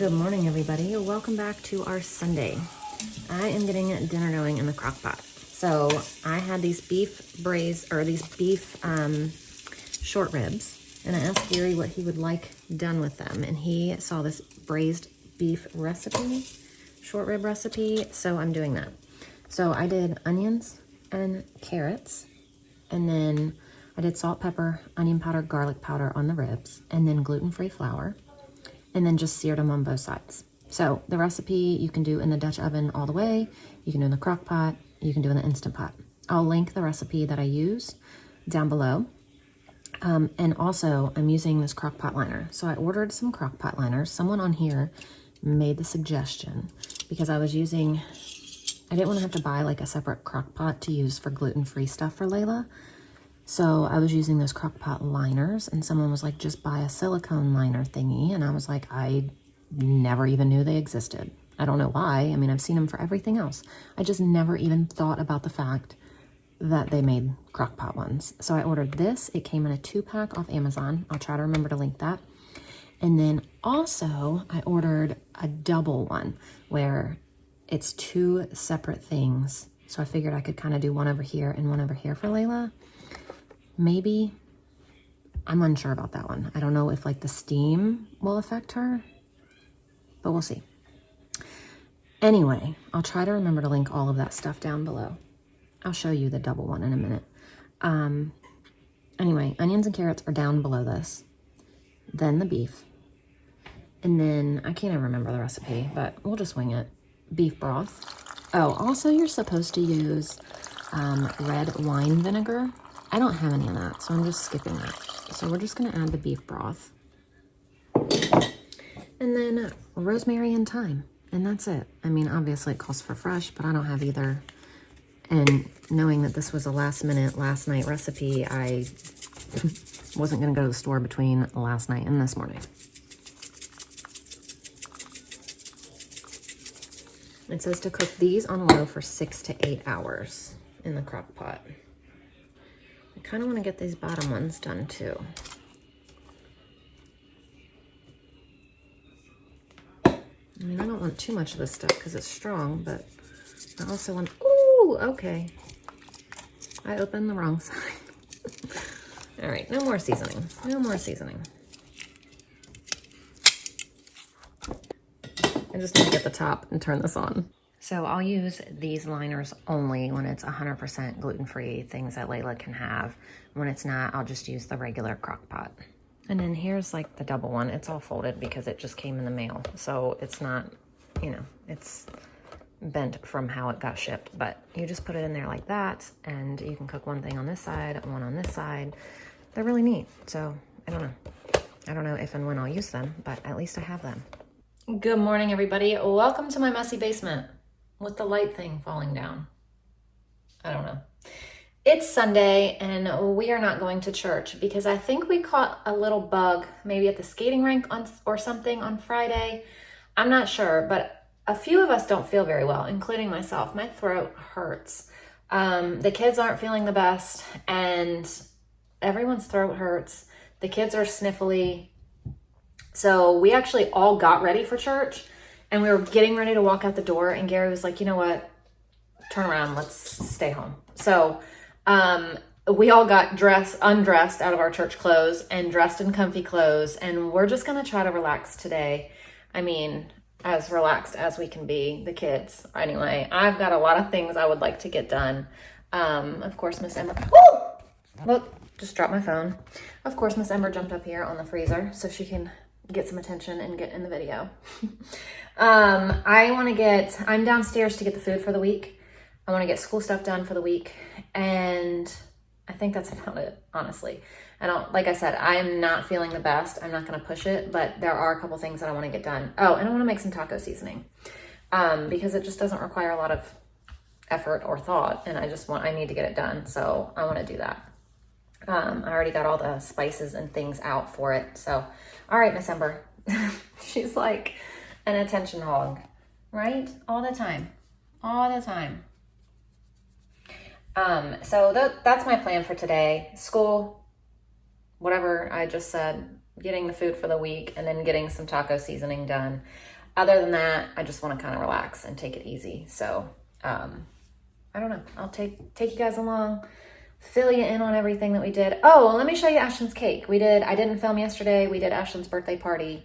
Good morning, everybody. Welcome back to our Sunday. I am getting dinner going in the crock pot. So I had these beef braised, or these beef short ribs, and I asked Gary what he would like done with them, and he saw this braised beef recipe, short rib recipe, so I'm doing that. So I did onions and carrots, and then I did salt, pepper, onion powder, garlic powder on the ribs, and then gluten-free flour, and then just seared them on both sides. So the recipe you can do in the Dutch oven all the way, you can do in the crock pot, you can do in the Instant Pot. I'll link the recipe that I use down below. And also I'm using this crock pot liner. So I ordered some crock pot liners. Someone on here made the suggestion because I didn't want to have to buy like a separate crock pot to use for gluten-free stuff for Layla. So I was using those crock pot liners, and someone was like, just buy a silicone liner thingy. And I was like, I never even knew they existed. I don't know why. I mean, I've seen them for everything else. I just never even thought about the fact that they made crock pot ones. So I ordered this. It came in a 2-pack off Amazon. I'll try to remember to link that. And then also I ordered a double one where it's 2 separate things. So I figured I could kind of do one over here and one over here for Layla. Maybe. I'm unsure about that one. I don't know if like the steam will affect her, but we'll see. Anyway, I'll try to remember to link all of that stuff down below. I'll show you the double one in a minute. Anyway, onions and carrots are down below this. Then the beef. And then, I can't even remember the recipe, but we'll just wing it. Beef broth. Oh, also you're supposed to use red wine vinegar. I don't have any of that, so I'm just skipping that. So we're just gonna add the beef broth. And then rosemary and thyme, and that's it. I mean, obviously it calls for fresh, but I don't have either. And knowing that this was a last night recipe, I wasn't gonna go to the store between last night and this morning. It says to cook these on low for 6 to 8 hours in the crock pot. I kind of want to get these bottom ones done too. I mean, I don't want too much of this stuff because it's strong, but I also want, ooh, okay. I opened the wrong side. All right, no more seasoning, no more seasoning. I just need to get the top and turn this on. So I'll use these liners only when it's 100% gluten-free, things that Layla can have. When it's not, I'll just use the regular crock pot. And then here's like the double one. It's all folded because it just came in the mail. So it's not, it's bent from how it got shipped, but you just put it in there like that, and you can cook one thing on this side, one on this side. They're really neat. So I don't know if and when I'll use them, but at least I have them. Good morning, everybody. Welcome to my messy basement with the light thing falling down. I don't know. It's Sunday and we are not going to church because I think we caught a little bug maybe at the skating rink or something on Friday. I'm not sure, but a few of us don't feel very well, including myself. My throat hurts. The kids aren't feeling the best and everyone's throat hurts. The kids are sniffly. So we actually all got ready for church and we were getting ready to walk out the door and Gary was like, you know what, turn around, let's stay home. So we all got undressed out of our church clothes and dressed in comfy clothes, and we're just gonna try to relax today. I mean, as relaxed as we can be, the kids. Anyway, I've got a lot of things I would like to get done. Of course, Miss Ember, woo! Look, just dropped my phone. Of course, Miss Ember jumped up here on the freezer so she can get some attention and get in the video. I'm downstairs to get the food for the week. I want to get school stuff done for the week. And I think that's about it, honestly. Like I said, I am not feeling the best. I'm not going to push it, but there are a couple things that I want to get done. Oh, and I want to make some taco seasoning because it just doesn't require a lot of effort or thought. And I need to get it done. So I want to do that. I already got all the spices and things out for it. So, all right, Miss Ember. She's like an attention hog, right? All the time. So that's my plan for today. School, whatever I just said, getting the food for the week, and then getting some taco seasoning done. Other than that, I just want to kind of relax and take it easy. So, I don't know. I'll take you guys along, fill you in on everything that we did. Oh, well, let me show you Ashlyn's cake. I didn't film yesterday. We did Ashlyn's birthday party,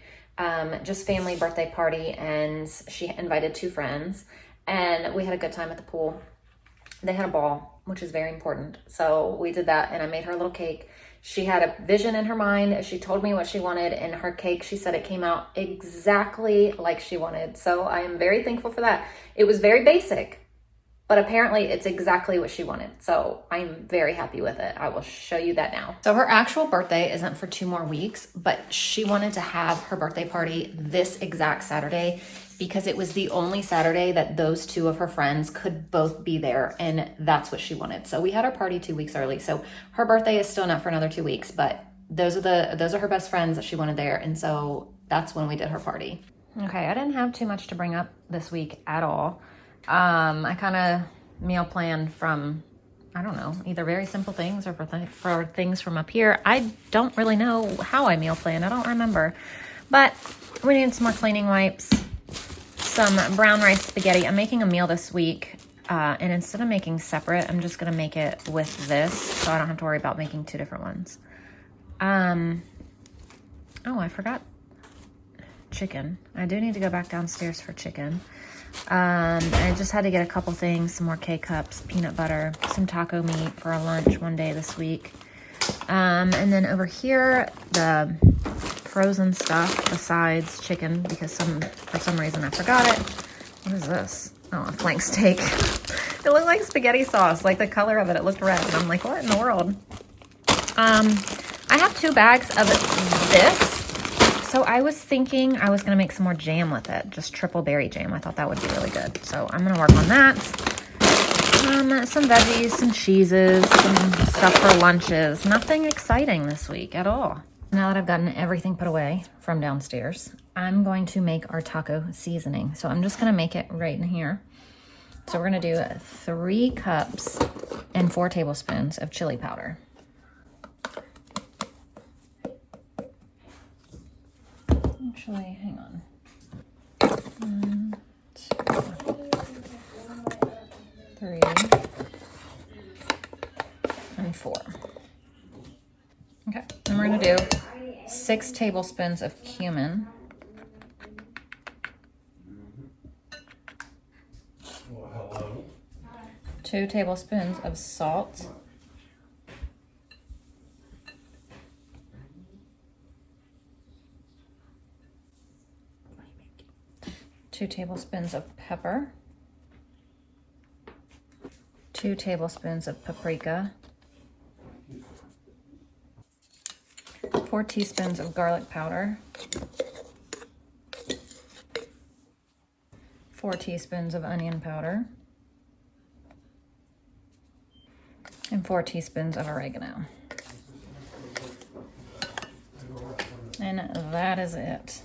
just family birthday party, and she invited 2 friends, and we had a good time at the pool. They had a ball, which is very important. So we did that, and I made her a little cake. She had a vision in her mind. She told me what she wanted in her cake. She said it came out exactly like she wanted. So I am very thankful for that. It was very basic, but apparently it's exactly what she wanted. So I'm very happy with it. I will show you that now. So her actual birthday isn't for 2 more weeks, but she wanted to have her birthday party this exact Saturday because it was the only Saturday that those 2 of her friends could both be there, and that's what she wanted. So we had our party 2 weeks early. So her birthday is still not for another 2 weeks, but those are her best friends that she wanted there, and so that's when we did her party. Okay, I didn't have too much to bring up this week at all. I kind of meal planned from, I don't know, either very simple things or for things from up here. I don't really know how I meal planned. I don't remember, but we need some more cleaning wipes, some brown rice spaghetti. I'm making a meal this week, and instead of making separate, I'm just going to make it with this, so I don't have to worry about making 2 different ones. Oh, I forgot chicken. I do need to go back downstairs for chicken. I just had to get a couple things, some more K-cups, peanut butter, some taco meat for a lunch one day this week. And then over here, the frozen stuff besides chicken, because for some reason I forgot it. What is this? Oh, a flank steak. It looked like spaghetti sauce, like the color of it looked red. And I'm like, what in the world? I have 2 bags of this. So I was thinking I was going to make some more jam with it, just triple berry jam. I thought that would be really good. So I'm going to work on that. Some veggies, some cheeses, some stuff for lunches. Nothing exciting this week at all. Now that I've gotten everything put away from downstairs, I'm going to make our taco seasoning. So I'm just going to make it right in here. So we're going to do 3 cups and 4 tablespoons of chili powder. Actually, hang on. 1, 2, 3, and 4. Okay, and we're gonna do 6 tablespoons of cumin. 2 tablespoons of salt. 2 tablespoons of pepper, 2 tablespoons of paprika, 4 teaspoons of garlic powder, 4 teaspoons of onion powder, and 4 teaspoons of oregano. And that is it.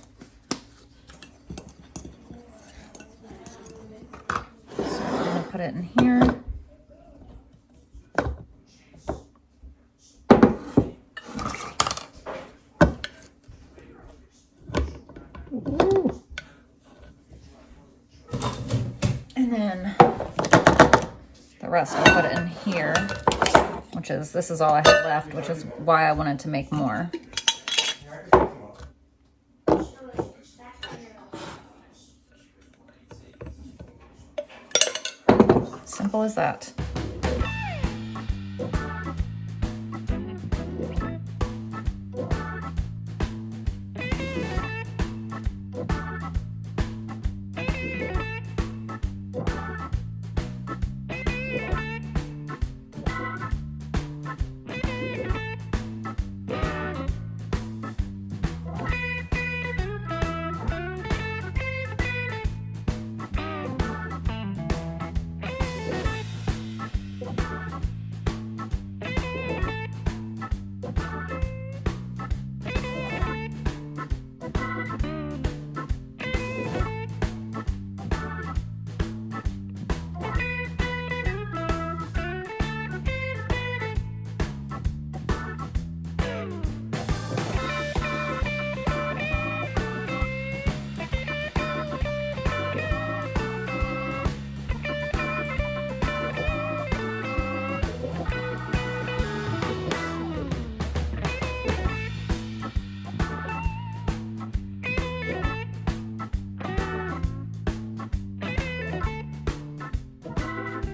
Put it in here. Ooh. And then the rest I'll put it in here, this is all I had left, which is why I wanted to make more. Simple as that.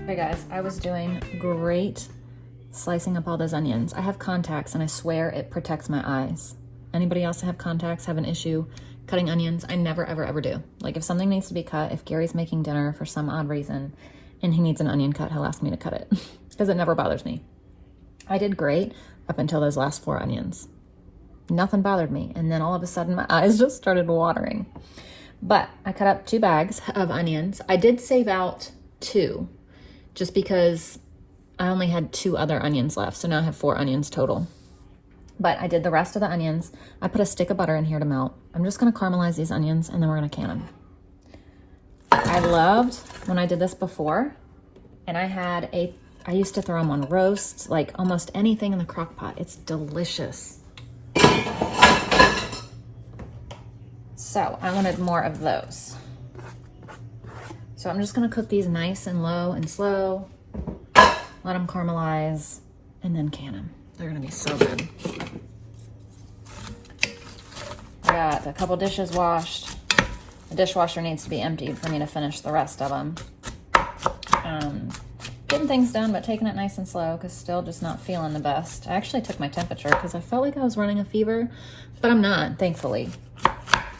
Okay guys, I was doing great slicing up all those onions. I have contacts and I swear it protects my eyes. Anybody else have contacts have an issue cutting onions? I never, ever, ever do. Like if something needs to be cut, if Gary's making dinner for some odd reason and he needs an onion cut, he'll ask me to cut it because it never bothers me. I did great up until those last 4 onions. Nothing bothered me. And then all of a sudden my eyes just started watering. But I cut up 2 bags of onions. I did save out 2 just because I only had 2 other onions left. So now I have 4 onions total. But I did the rest of the onions. I put a stick of butter in here to melt. I'm just gonna caramelize these onions and then we're gonna can them. I loved when I did this before, and I used to throw them on roasts, like almost anything in the crock pot. It's delicious. So I wanted more of those. So I'm just gonna cook these nice and low and slow, let them caramelize, and then can them. They're gonna be so good. I got a couple dishes washed. The dishwasher needs to be emptied for me to finish the rest of them. Getting things done, but taking it nice and slow because still just not feeling the best. I actually took my temperature because I felt like I was running a fever, but I'm not, thankfully.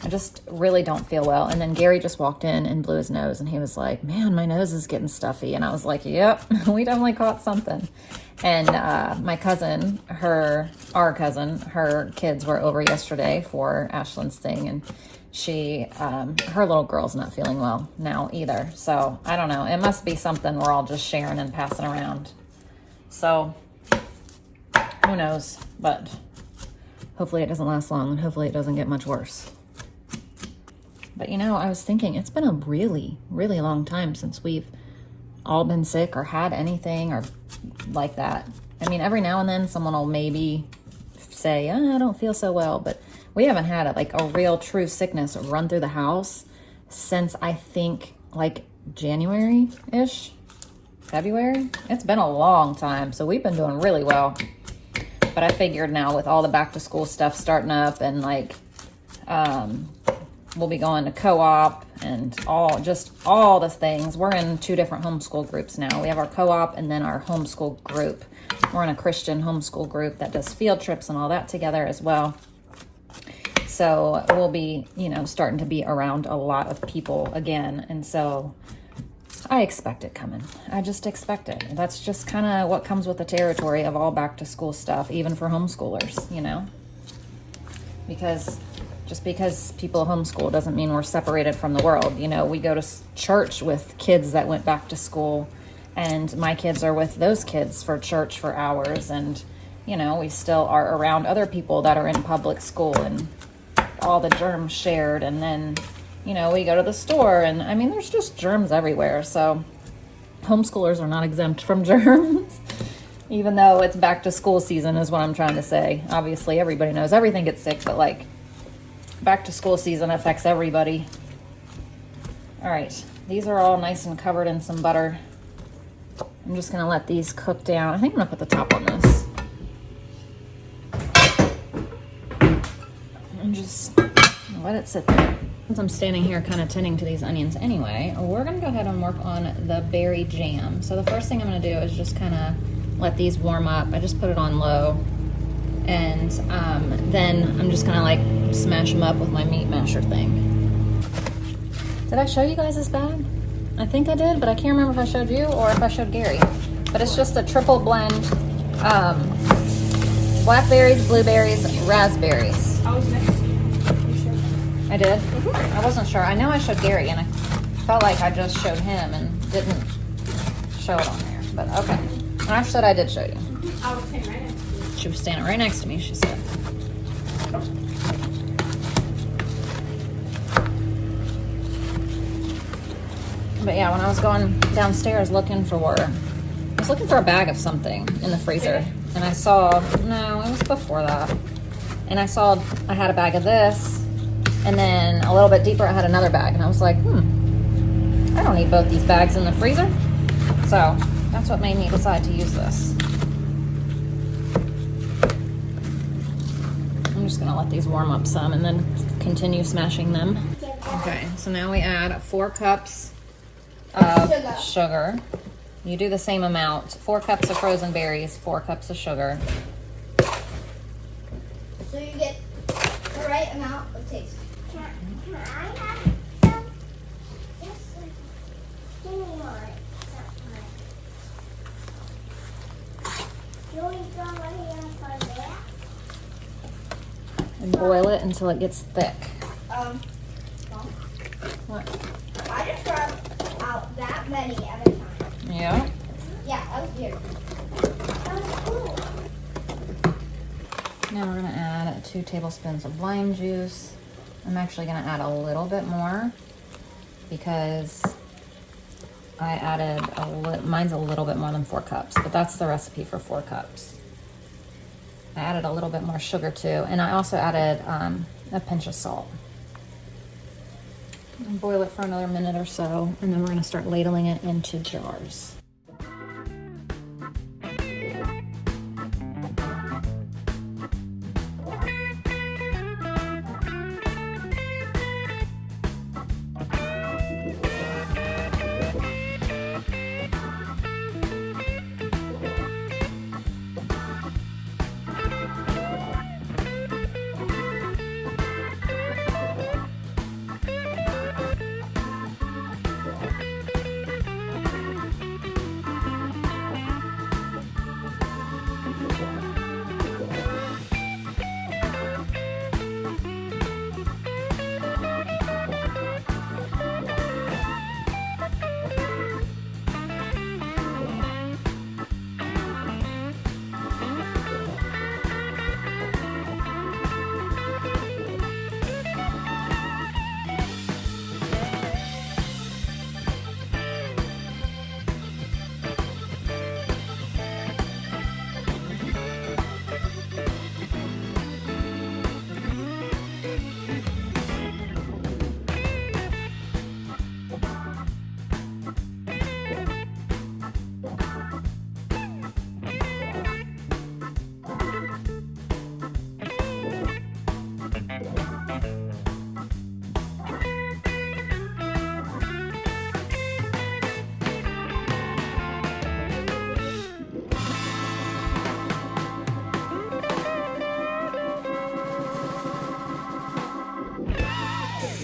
I just really don't feel well. And then Gary just walked in and blew his nose and he was like, man, my nose is getting stuffy. And I was like, yep, we definitely caught something. And my cousin, her kids were over yesterday for Ashlyn's thing, and her little girl's not feeling well now either. So I don't know, it must be something we're all just sharing and passing around. So who knows, but hopefully it doesn't last long and hopefully it doesn't get much worse. But you know, I was thinking it's been a really, really long time since we've all been sick or had anything or like that. I mean, every now and then someone will maybe say, oh, I don't feel so well, but we haven't had a real true sickness run through the house since I think like January-ish, February. It's been a long time, so we've been doing really well. But I figured now with all the back to school stuff starting up and we'll be going to co-op and all the things. We're in 2 different homeschool groups now. We have our co-op and then our homeschool group. We're in a Christian homeschool group that does field trips and all that together as well. So we'll be, starting to be around a lot of people again. And so I expect it coming. I just expect it. That's just kind of what comes with the territory of all back to school stuff, even for homeschoolers, because just because people homeschool doesn't mean we're separated from the world. We go to church with kids that went back to school, and my kids are with those kids for church for hours. And, we still are around other people that are in public school and all the germs shared. And then, we go to the store and I mean, there's just germs everywhere. So homeschoolers are not exempt from germs, even though it's back to school season is what I'm trying to say. Obviously everybody knows everything gets sick, but back to school season affects everybody. All right, these are all nice and covered in some butter. I'm just gonna let these cook down. I think I'm gonna put the top on this. And just let it sit there. Since I'm standing here kind of tending to these onions anyway, we're gonna go ahead and work on the berry jam. So the first thing I'm gonna do is just kind of let these warm up. I just put it on low. And then I'm just gonna smash them up with my meat masher thing. Did I show you guys this bag? I think I did, but I can't remember if I showed you or if I showed Gary. But it's just a triple blend, blackberries, blueberries, raspberries. I was next to you. You showed me. I did? Mm-hmm. I wasn't sure. I know I showed Gary and I felt like I just showed him and didn't show it on there, but okay. And I said I did show you. I was standing right next to you. She was standing right next to me, she said. But yeah, when I was going downstairs looking for a bag of something in the freezer. And I saw, no, it was before that. And I saw I had a bag of this. And then a little bit deeper, I had another bag. And I was like, I don't need both these bags in the freezer. So that's what made me decide to use this. I'm just gonna let these warm up some and then continue smashing them. Okay, so now we add 4 cups of sugar. You do the same amount. 4 cups of frozen berries, 4 cups of sugar. So you get the right amount of taste. Can I have some? Yes, give me one. You only got one here for that? And boil it until it gets thick. Well, What? I just brought out that many at a time. Yeah. Yeah, that was weird. That was cool. Now we're gonna add 2 tablespoons of lime juice. I'm actually gonna add a little bit more because I added mine's a little bit more than 4 cups, but that's the recipe for 4 cups. I added a little bit more sugar too, and I also added a pinch of salt. And boil it for another minute or so, and then we're gonna start ladling it into jars.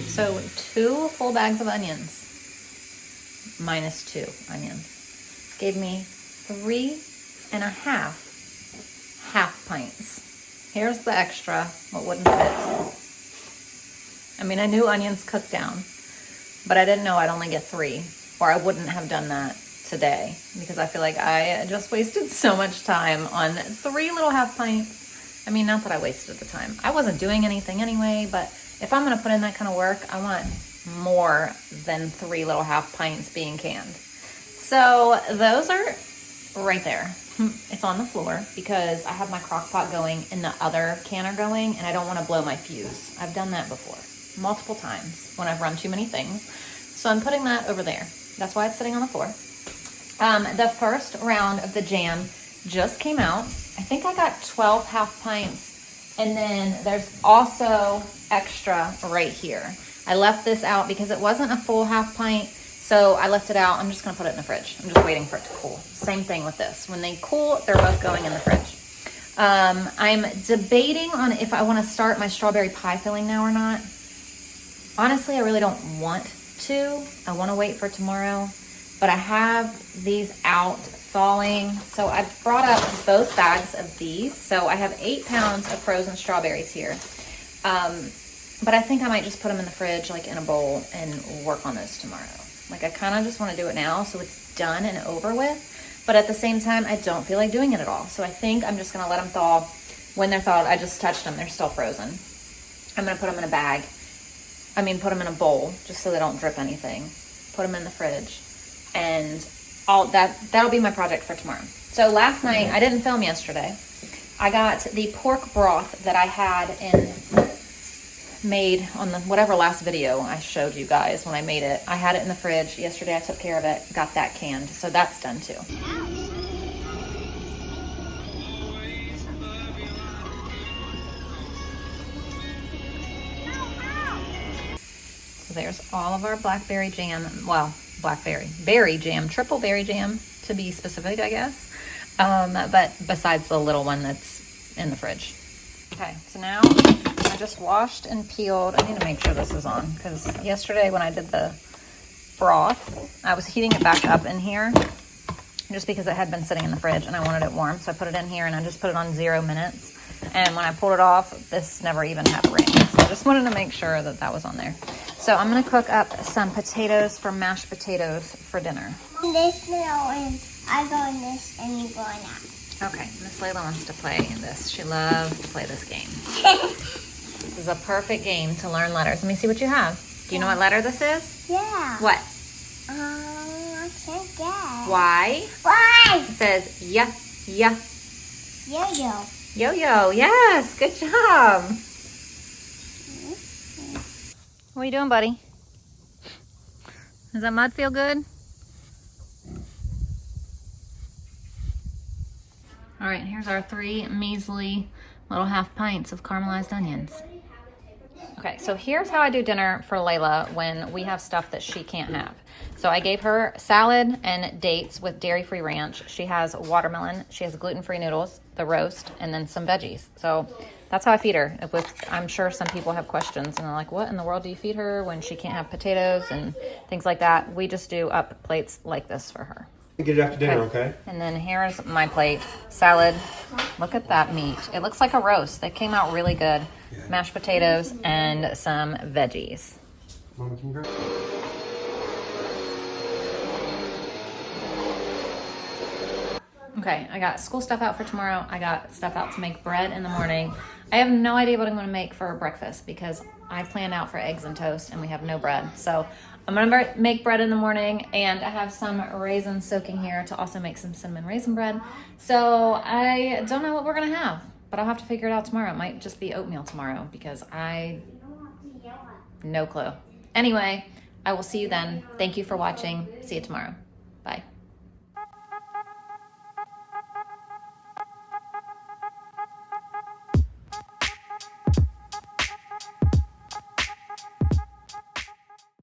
So 2 full bags of onions, minus 2 onions, gave me 3.5 half pints. Here's the extra, what wouldn't fit. I mean, I knew onions cooked down, but I didn't know I'd only get 3, or I wouldn't have done that today, because I feel like I just wasted so much time on 3 little half pints. I mean, not that I wasted the time. I wasn't doing anything anyway, but if I'm gonna put in that kind of work, I want more than 3 little half pints being canned. So those are right there. It's on the floor because I have my crock pot going and the other canner going, and I don't want to blow my fuse. I've done that before, multiple times when I've run too many things. So I'm putting that over there. That's why it's sitting on the floor. The first round of the jam just came out. I think I got 12 half pints. And then there's also extra right here. I left this out because it wasn't a full half pint, so I left it out. I'm just gonna put it in the fridge. I'm just waiting for it to cool. Same thing with this. When they cool, they're both going in the fridge. I'm debating on if I wanna start my strawberry pie filling now or not. Honestly, I really don't want to. I wanna wait for tomorrow, but I have these out thawing. So I brought up both bags of these. So I have 8 pounds of frozen strawberries here. But I think I might just put them in the fridge, like in a bowl, and work on those tomorrow. Like I kind of just want to do it now so it's done and over with. But at the same time, I don't feel like doing it at all. So I think I'm just going to let them thaw. When they're thawed, I just touched them. They're still frozen. I'm going to put them in a bag. Put them in a bowl just so they don't drip anything. Put them in the fridge. And that'll be my project for tomorrow. So last night, I didn't film yesterday. I got the pork broth that I had made on the whatever last video I showed you guys when I made it. I had it in the fridge. Yesterday I took care of it, got that canned. So that's done too. So there's all of our blackberry jam. Well, berry jam, triple berry jam to be specific, I guess. But besides the little one that's in the fridge. Okay, so now I just washed and peeled. I need to make sure this is on because yesterday when I did the broth, I was heating it back up in here just because it had been sitting in the fridge and I wanted it warm. So I put it in here and I just put it on 0 minutes. And when I pulled it off, this never even had a ring. So I just wanted to make sure that that was on there. So I'm going to cook up some potatoes for mashed potatoes for dinner. This little and I go in this and you go in that. Okay, Miss Layla wants to play this. She loves to play this game. This is a perfect game to learn letters. Let me see what you have. Do you know what letter this is? Yeah. What? I can't guess. Y. Why? It says yeah, yeah. Yo-yo. Yo-yo, yes, good job. What are you doing, buddy? Does that mud feel good? All right, here's our 3 measly little half pints of caramelized onions. Okay, so here's how I do dinner for Layla when we have stuff that she can't have. So I gave her salad and dates with dairy-free ranch. She has watermelon. She has gluten-free noodles, the roast, and then some veggies. So that's how I feed her. I'm sure some people have questions and they're like, what in the world do you feed her when she can't have potatoes and things like that? We just do up plates like this for her. Get it after dinner, okay? And then here's my plate. Salad. Look at that meat. It looks like a roast. They came out really good. Yeah. Mashed potatoes and some veggies. Mama, can you grab? Okay, I got school stuff out for tomorrow. I got stuff out to make bread in the morning. I have no idea what I'm going to make for breakfast because I planned out for eggs and toast and we have no bread. So I'm going to make bread in the morning, and I have some raisins soaking here to also make some cinnamon raisin bread. So I don't know what we're going to have, but I'll have to figure it out tomorrow. It might just be oatmeal tomorrow because no clue. Anyway, I will see you then. Thank you for watching. See you tomorrow.